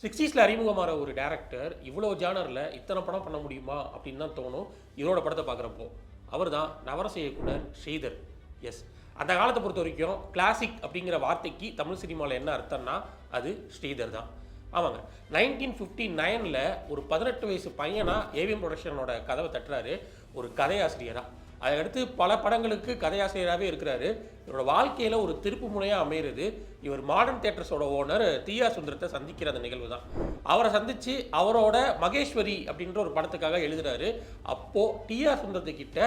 60ஸில் அறிமுகமான ஒரு டேரக்டர் இவ்வளோ ஜானரில் இத்தனை படம் பண்ண முடியுமா அப்படின்னு தான் தோணும் இவரோட படத்தை பார்க்குறப்போ. அவர் தான் நவரச இயக்குனர் ஸ்ரீதர். எஸ், அந்த காலத்தை பொறுத்த வரைக்கும் கிளாசிக் அப்படிங்கிற வார்த்தைக்கு தமிழ் சினிமாவில் என்ன அர்த்தம்னா அது ஸ்ரீதர் தான். ஆமாங்க, 1959 ஒரு 18 வயசு பையனாக ஏவிஎம் ப்ரொடக்ஷனோட கதவை தட்டுறாரு ஒரு கதையாசிரியராக. அதுக்கடுத்து பல படங்களுக்கு கதையாசிரியராகவே இருக்கிறாரு. இவரோட வாழ்க்கையில் ஒரு திருப்பு முனையாக அமைகிறது இவர் மாடர்ன் தியேட்டர்ஸோட ஓனர் டிஆர் சுந்தரத்தை சந்திக்கிற அந்த நிகழ்வு தான். அவரை சந்தித்து அவரோட மகேஸ்வரி அப்படின்ற ஒரு படத்துக்காக எழுதுறாரு. அப்போது டிஆர் சுந்தரத்துக்கிட்ட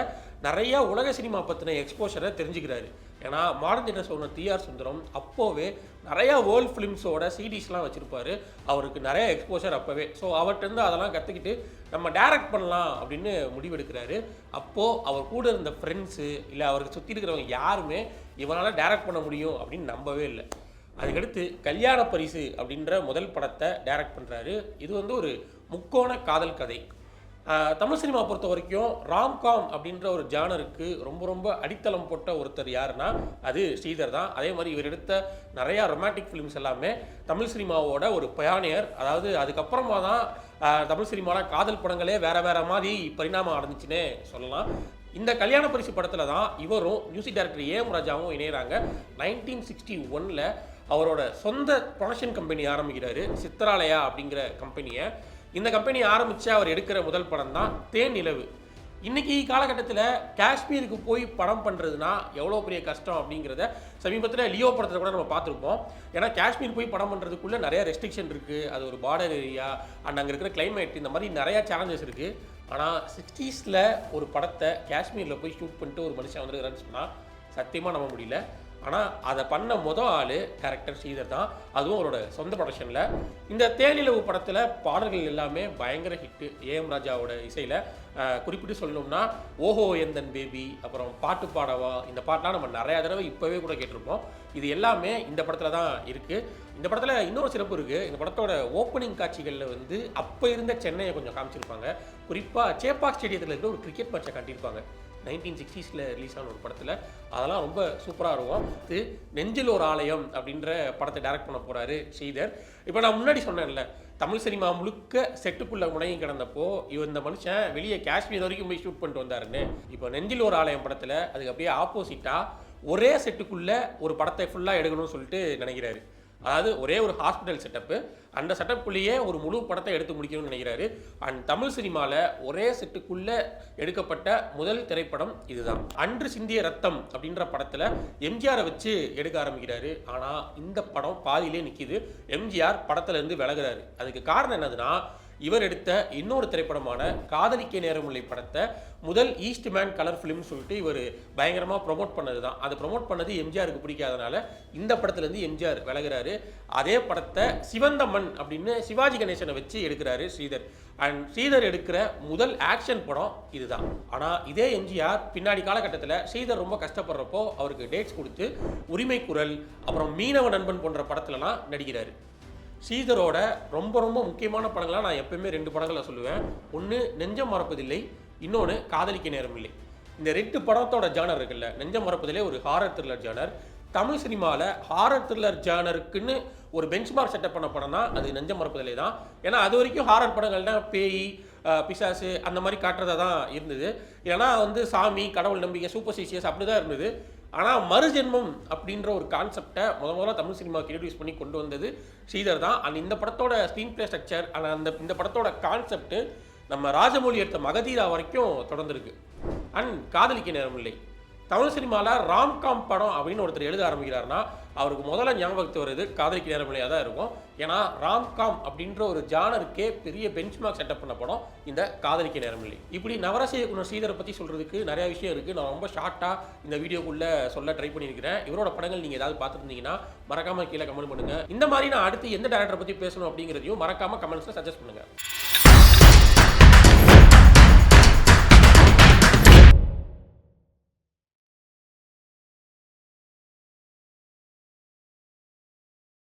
நிறையா உலக சினிமா பற்றின எக்ஸ்போஷரை தெரிஞ்சுக்கிறாரு. ஏன்னா modern theatres owner TR Sundaram அப்போவே நிறையா வேர்ல்ட் ஃபிலிம்ஸோட சிடிஸ்லாம் வச்சுருப்பார். அவருக்கு நிறைய எக்ஸ்போஷர் அப்போவே. ஸோ அவர்கிட்ட அதெல்லாம் கற்றுக்கிட்டு நம்ம டைரக்ட் பண்ணலாம் அப்படின்னு முடிவெடுக்கிறாரு. அப்போது அவர் கூட இருந்த ஃப்ரெண்ட்ஸு இல்லை அவருக்கு சுற்றி இருக்கிறவங்க யாருமே இவனால் டைரக்ட் பண்ண முடியும் அப்படின்னு நம்பவே இல்லை. அதுக்கடுத்து கல்யாண பரிசு அப்படின்ற முதல் படத்தை டைரக்ட் பண்ணுறாரு. இது ஒரு முக்கோண காதல் கதை. தமிழ் சினிமா பொறுத்த வரைக்கும் ராம்காம் அப்படின்ற ஒரு ஜானருக்கு ரொம்ப அடித்தளம் போட்ட ஒருத்தர் யாருன்னா அது ஸ்ரீதர் தான். அதே மாதிரி இவர் எடுத்த நிறையா ரொமான்டிக் ஃபிலிம்ஸ் எல்லாமே தமிழ் சினிமாவோட ஒரு பயானியர். அதாவது அதுக்கப்புறமா தான் தமிழ் சினிமாவில் காதல் படங்களே வேற மாதிரி பரிணாமம் அடைஞ்சிச்சுன்னே சொல்லலாம். இந்த கல்யாண பரிசு படத்தில் தான் இவரும் மியூசிக் டைரக்டர் ஏஎம் ராஜாவும் இணைகிறாங்க. 1961 அவரோட சொந்த ப்ரொடக்ஷன் கம்பெனி ஆரம்பிக்கிறாரு, சித்திராலயா அப்படிங்கிற கம்பெனியை. இந்த கம்பெனி ஆரம்பித்து அவர் எடுக்கிற முதல் படம் தான் தேன் நிலவு. இன்றைக்கி காலகட்டத்தில் காஷ்மீருக்கு போய் படம் பண்ணுறதுனா எவ்வளோ பெரிய கஷ்டம் அப்படிங்கிறத சமீபத்தில் லியோ படத்தில் கூட நம்ம பார்த்துருப்போம். ஏன்னா காஷ்மீர் போய் படம் பண்ணுறதுக்குள்ளே நிறையா ரெஸ்ட்ரிக்ஷன் இருக்குது. அது ஒரு பார்டர் ஏரியா அண்ட் அங்கே இருக்கிற கிளைமேட், இந்த மாதிரி நிறையா சேலஞ்சஸ் இருக்குது. ஆனால் 60ஸில் ஒரு படத்தை காஷ்மீரில் போய் ஷூட் பண்ணிட்டு ஒரு மனுஷன் வந்துருக்கிறான்னு சொன்னால் சத்தியமாக நம்ப முடியல. ஆனால் அதை பண்ண மொதல் ஆள் கேரக்டர் ஸ்ரீதர் தான், அதுவும் அவரோட சொந்த ப்ரொடக்ஷனில். இந்த தேனிலவு படத்தில் பாடல்கள் எல்லாமே பயங்கர ஹிட்டு. ஏஎம் ராஜாவோட இசையில் குறிப்பிட்டு சொல்லணும்னா ஓஹோ எந்தன் பேபி, அப்புறம் பாட்டு பாடவா, இந்த பாட்டெலாம் நம்ம நிறையா தடவை இப்போவே கூட கேட்டிருப்போம். இது எல்லாமே இந்த படத்தில் தான் இருக்குது. இந்த படத்தில் இன்னொரு சிறப்பு இருக்குது. இந்த படத்தோட ஓப்பனிங் காட்சிகளில் அப்போ இருந்த சென்னையை கொஞ்சம் காமிச்சிருப்பாங்க. குறிப்பாக சேப்பாக் ஸ்டேடியத்தில் இருக்கிற ஒரு கிரிக்கெட் மேட்சை காட்டியிருப்பாங்க. 1960ஸில் ரிலீஸ் ஆன ஒரு படத்தில். அதெல்லாம் ரொம்ப சூப்பராக இருக்கும். இது நெஞ்சில் ஒரு ஆலயம் அப்படின்ற படத்தை டைரக்ட் பண்ண போகிறாரு ஸ்ரீதர். இப்போ நான் முன்னாடி சொன்னேன்ல, தமிழ் சினிமா முழுக்க செட்டுக்குள்ளே முனையும் கிடந்தப்போ இந்த மனுஷன் வெளியே காஷ்மீர் வரைக்கும் போய் ஷூட் பண்ணிட்டு வந்தாருன்னு. இப்போ நெஞ்சில் ஒரு ஆலயம் படத்தில் அதுக்கு அப்படியே ஆப்போசிட்டாக ஒரே செட்டுக்குள்ளே ஒரு படத்தை ஃபுல்லாக எடுக்கணும்னு சொல்லிட்டு நினைக்கிறாரு. அதாவது ஒரே ஒரு ஹாஸ்பிட்டல் செட்டப்பு, அந்த செட்டப்புக்குள்ளேயே ஒரு முழு படத்தை எடுத்து முடிக்கணும்னு நினைக்கிறாரு. அண்ட் தமிழ் சினிமாவில் ஒரே செட்டுக்குள்ளே எடுக்கப்பட்ட முதல் திரைப்படம் இதுதான். அன்று சிந்திய ரத்தம் அப்படின்ற படத்தில் எம்ஜிஆரை வச்சு எடுக்க ஆரம்பிக்கிறாரு. ஆனால் இந்த படம் பாதியிலே நிற்கிது. எம்ஜிஆர் படத்துலேருந்து விலகுறாரு. அதுக்கு காரணம் என்னதுன்னா, இவர் எடுத்த இன்னொரு திரைப்படமான காதலிக்க நேரமில்லை படத்தை முதல் ஈஸ்ட் மேன் கலர் ஃபிலிம்னு சொல்லிட்டு இவர் பயங்கரமாக ப்ரொமோட் பண்ணது தான். அதை ப்ரொமோட் பண்ணது எம்ஜிஆருக்கு பிடிக்காதனால இந்த படத்துலேருந்து எம்ஜிஆர் விலகுறாரு. அதே படத்தை சிவந்த மண் அப்படின்னு சிவாஜி கணேசனை வச்சு எடுக்கிறாரு ஸ்ரீதர். அண்ட் ஸ்ரீதர் எடுக்கிற முதல் ஆக்ஷன் படம் இதுதான். ஆனால் இதே எம்ஜிஆர் பின்னாடி காலகட்டத்தில் ஸ்ரீதர் ரொம்ப கஷ்டப்படுறப்போ அவருக்கு டேட்ஸ் கொடுத்து உரிமை குரல், அப்புறம் மீனவ நண்பன் போன்ற படத்துலலாம் நடிக்கிறாரு. ஸ்ரீதரோட ரொம்ப முக்கியமான படங்களாக நான் எப்பயுமே 2 படங்களை சொல்லுவேன். ஒன்று நெஞ்சம் மறப்பதில்லை, இன்னொன்று காதலிக்க நேரமில்லை. இந்த 2 படத்தோட ஜானர் இருக்குல்ல, நெஞ்சம் மறப்பதில்லை ஒரு ஹாரர் த்ரில்லர் ஜானர். தமிழ் சினிமாவில் ஹாரர் த்ரில்லர் ஜானருக்குன்னு ஒரு பெஞ்ச்மார்க் செட்டப் பண்ண படம்னா அது நெஞ்சம் மறப்பதில்லை தான். ஏன்னா அது வரைக்கும் ஹாரர் படங்கள்னா பேய், பிசாசு அந்த மாதிரி காட்டுறதா தான் இருந்தது. ஏன்னா சாமி, கடவுள் நம்பிக்கை, சூப்பர்ஸ்டிஷியஸ் அப்படி தான் இருந்தது. ஆனால் மறுஜென்மம் அப்படின்ற ஒரு கான்செப்டை முதல்ல தமிழ் சினிமாவுக்கு இன்ட்ரடியூஸ் பண்ணி கொண்டு வந்தது ஸ்ரீதர் தான். அண்ட் இந்த படத்தோட ஸ்க்ரீன் பிளே ஸ்ட்ரக்சர், இந்த படத்தோட கான்செப்ட் நம்ம ராஜமௌழி எடுத்த மகதீரா வரைக்கும் தொடர்ந்துருக்கு. அண்ட் காதலிக்க நேரமில்லை தமிழ் சினிமாவில் ராம்காம் படம் அப்படின்னு ஒருத்தர் எழுத ஆரம்பிக்கிறாருன்னா அவருக்கு முதல்ல ஞாபகத்து வருது காதலிக்க நேரமில்லையாக தான் இருக்கும். ஏன்னா ராம்காம் அப்படின்ற ஒரு ஜானருக்கே பெரிய பெஞ்ச்மார்க் செட்டப் பண்ண படம் இந்த காதலிக்க நேரமில்லை. இப்படி நவரச இயக்குனர் ஸ்ரீதரை பற்றி சொல்கிறதுக்கு நிறையா விஷயம் இருக்குது. நான் ரொம்ப ஷார்ட்டாக இந்த வீடியோக்குள்ளே சொல்ல ட்ரை பண்ணியிருக்கிறேன். இவரோட படங்கள் நீங்கள் ஏதாவது பார்த்துருந்தீங்கன்னா மறக்காமல் கீழே கமெண்ட் பண்ணுங்கள். இந்த மாதிரி நான் அடுத்து எந்த டேரக்டரை பற்றி பேசணும் அப்படிங்கிறதையும் மறக்காமல் கமெண்ட்ஸில் சஜஸ்ட் பண்ணுங்கள்.